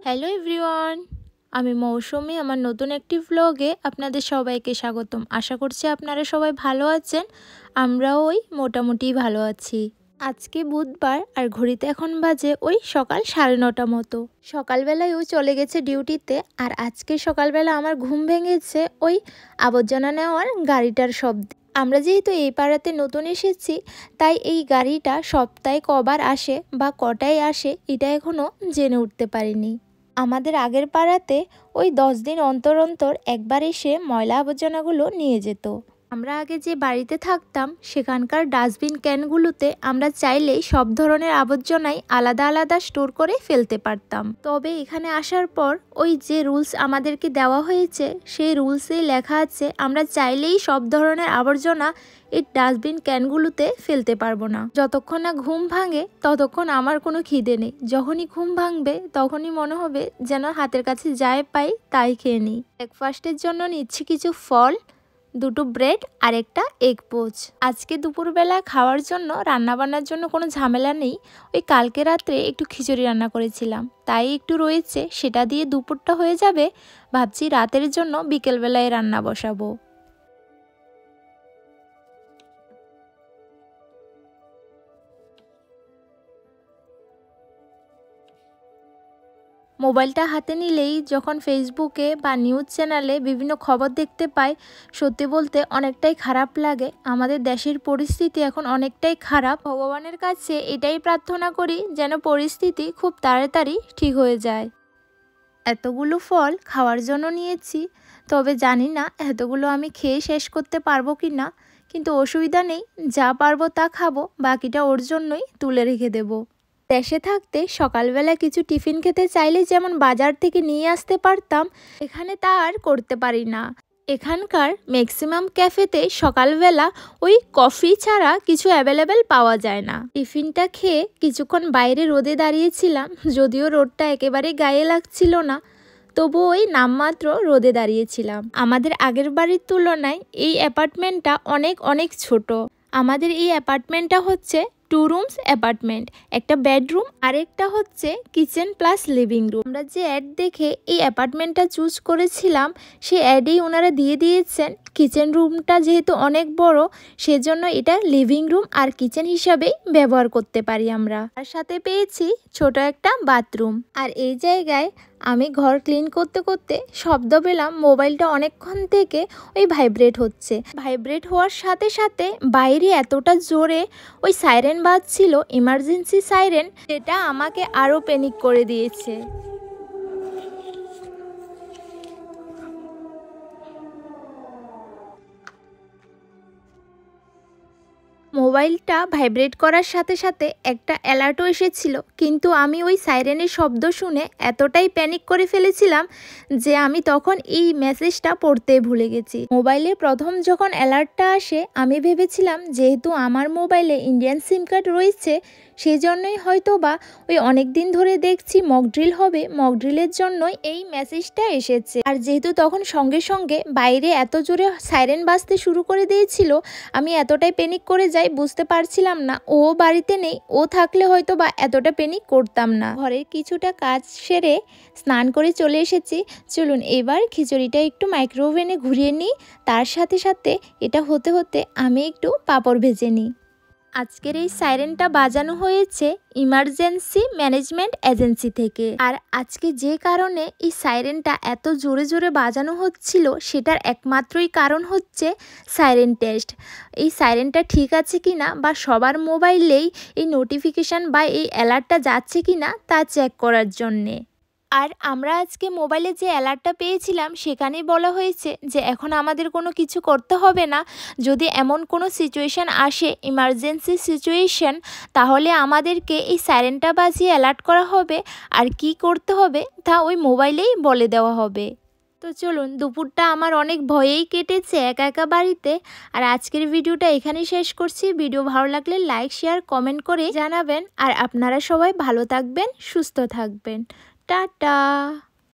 Hello everyone, আমি মৌসুমি। আমার নতুন একটি ভ্লগে আপনাদের সবাইকে স্বাগতম। আশা করছি আপনারা সবাই ভালো আছেন। আমরাও মোটামুটি ভালো আছি। আজকে বুধবার আর ঘড়িতে এখন বাজে সকাল 9:30 মতো। সকালবেলায়ও চলে গেছে ডিউটিতে। আর আজকে সকালবেলা আমার ঘুম ভেঙেছে আবর্জনা নেওয়ার গাড়িটার শব্দে। আমরা যেহেতু এই পাড়াতে নতুন এসেছি, তাই এই গাড়িটা সপ্তাহে কবার আসে বা কটায় আসে এটা এখনও জেনে উঠতে পারিনি। আমাদের আগের পাড়াতে 10 দিন অন্তর অন্তর একবার এসে ময়লা আবর্জনাগুলো নিয়ে যেত। আমরা আগে যে বাড়িতে থাকতাম সেখানকার ডাস্টবিন ক্যানগুলোতে আমরা চাইলেই সব ধরনের আবর্জনাই আলাদা আলাদা স্টোর করে ফেলতে পারতাম। তবে এখানে আসার পর যে রুলস আমাদেরকে দেওয়া হয়েছে সেই রুলসেই লেখা আছে আমরা চাইলেই সব ধরনের আবর্জনা এই ডাস্টবিন ক্যানগুলোতে ফেলতে পারবো না। যতক্ষণ না ঘুম ভাঙে ততক্ষণ আমার কোনো খিদে নেই। যখনই ঘুম ভাঙবে তখনই মনে হবে যেন হাতের কাছে যাই পাই তাই খেয়ে নিই। ব্রেকফাস্টের জন্য নিচ্ছি কিছু ফল, 2টো ব্রেড আর একটা এগ পোচ। আজকে দুপুরবেলা খাওয়ার জন্য রান্নাবান্নার জন্য কোনো ঝামেলা নেই। কালকে রাত্রে একটু খিচুড়ি রান্না করেছিলাম, তাই একটু রয়েছে, সেটা দিয়ে দুপুরটা হয়ে যাবে। ভাবছি রাতের জন্য বিকেলবেলায় রান্না বসাবো। মোবাইলটা হাতে নিলেই যখন ফেসবুকে বা নিউজ চ্যানেলে বিভিন্ন খবর দেখতে পাই, সত্যি বলতে অনেকটাই খারাপ লাগে। আমাদের দেশের পরিস্থিতি এখন অনেকটাই খারাপ। ভগবানের কাছে এটাই প্রার্থনা করি যেন পরিস্থিতি খুব তাড়াতাড়ি ঠিক হয়ে যায়। এতগুলো ফল খাওয়ার জন্য নিয়েছি, তবে জানি না এতগুলো আমি খেয়ে শেষ করতে পারবো কি না, কিন্তু অসুবিধা নেই, যা পারবো তা খাবো, বাকিটা ওর জন্যই তুলে রেখে দেবো। দেশে থাকতে সকালবেলা কিছু টিফিন খেতে চাইলে যেমন বাজার থেকে নিয়ে আসতে পারতাম, এখানে তা আর করতে পারি না। এখানকার ম্যাক্সিমাম ক্যাফেতে সকালবেলা কফি ছাড়া কিছু অ্যাভেলেবেল পাওয়া যায় না। টিফিনটা খেয়ে কিছুক্ষণ বাইরে রোদে দাঁড়িয়েছিলাম, যদিও রোদটা একেবারে গায়ে লাগছিল না, তবু নামমাত্র রোদে দাঁড়িয়েছিলাম। আমাদের আগের বাড়ির তুলনায় এই অ্যাপার্টমেন্টটা অনেক অনেক ছোট। আমাদের এই অ্যাপার্টমেন্টটা হচ্ছে 2 রুমস অ্যাপার্টমেন্ট, একটা বেডরুম আর একটা হচ্ছে কিচেন প্লাস লিভিং রুম। আমরা যে অ্যাড দেখে এই অ্যাপার্টমেন্টটা চুজ করেছিলাম, সেই অ্যাডেই ওনারা দিয়ে দিয়েছেন কিচেন রুমটা যেহেতু অনেক বড়, সেজন্য এটা লিভিং রুম আর কিচেন হিসাবেই ব্যবহার করতে পারি আমরা। তার সাথে পেয়েছি ছোট একটা বাথরুম। আর এই জায়গায় আমি ঘর ক্লিন করতে করতে শব্দ পেলাম, মোবাইলটা অনেকক্ষণ থেকে ভাইব্রেট হচ্ছে। ভাইব্রেট হওয়ার সাথে সাথে বাইরে এতটা জোরে সাইরেন বাজছিল, ইমার্জেন্সি সাইরেন, যেটা আমাকে আরও প্যানিক করে দিয়েছে। মোবাইলটা ভাইব্রেট করার সাথে সাথে একটা অ্যালার্টও এসেছিল, কিন্তু আমি সাইরেনের শব্দ শুনে এতটাই প্যানিক করে ফেলেছিলাম যে আমি তখন এই মেসেজটা পড়তে ভুলে গেছি। মোবাইলে প্রথম যখন অ্যালার্টটা আসে আমি ভেবেছিলাম যেহেতু আমার মোবাইলে ইন্ডিয়ান সিম কার্ড রয়েছে, সেই জন্যই হয়তো বা অনেক দিন ধরে দেখছি মক ড্রিল হবে, মক ড্রিলের জন্যই এই মেসেজটা এসেছে। আর যেহেতু তখন সঙ্গে সঙ্গে বাইরে এত জোরে সাইরেন বাজতে শুরু করে দিয়েছিল, আমি এতটাই প্যানিক করে যাই, বুঝতে পারছিলাম না ও বাড়িতে নেই। ও থাকলে হয়তো বা এতটা প্যানিক করতাম না। ঘরের কিছুটা কাজ সেরে স্নান করে চলে এসেছি। চলুন এবার খিচুড়িটা একটু মাইক্রোওভেনে ঘুরিয়ে নিই, তার সাথে সাথে এটা হতে হতে আমি একটু পাঁপড় ভেজে নিই। আজকের এই সাইরেনটা বাজানো হয়েছে ইমার্জেন্সি ম্যানেজমেন্ট এজেন্সি থেকে। আর আজকে যে কারণে এই সাইরেনটা এত জোরে জোরে বাজানো হচ্ছিল, সেটার একমাত্রই কারণ হচ্ছে সাইরেন টেস্ট। এই সাইরেনটা ঠিক আছে কিনা বা সবার মোবাইলেই এই নোটিফিকেশান বা এই অ্যালার্টটা যাচ্ছে কিনা তা চেক করার জন্যে। আর আমরা আজকে মোবাইলে যে অ্যালার্টটা পেয়েছিলাম সেখানেই বলা হয়েছে যে এখন আমাদের কোনো কিছু করতে হবে না। যদি এমন কোনো সিচুয়েশান আসে, ইমার্জেন্সি সিচুয়েশান, তাহলে আমাদেরকে এই সাইরেনটা বাজিয়ে অ্যালার্ট করা হবে, আর কি করতে হবে তা মোবাইলেই বলে দেওয়া হবে। তো চলুন, দুপুরটা আমার অনেক ভয়েই কেটেছে একা একা বাড়িতে। আর আজকের ভিডিওটা এখানেই শেষ করছি। ভিডিও ভালো লাগলে লাইক, শেয়ার, কমেন্ট করে জানাবেন। আর আপনারা সবাই ভালো থাকবেন, সুস্থ থাকবেন। টাটা।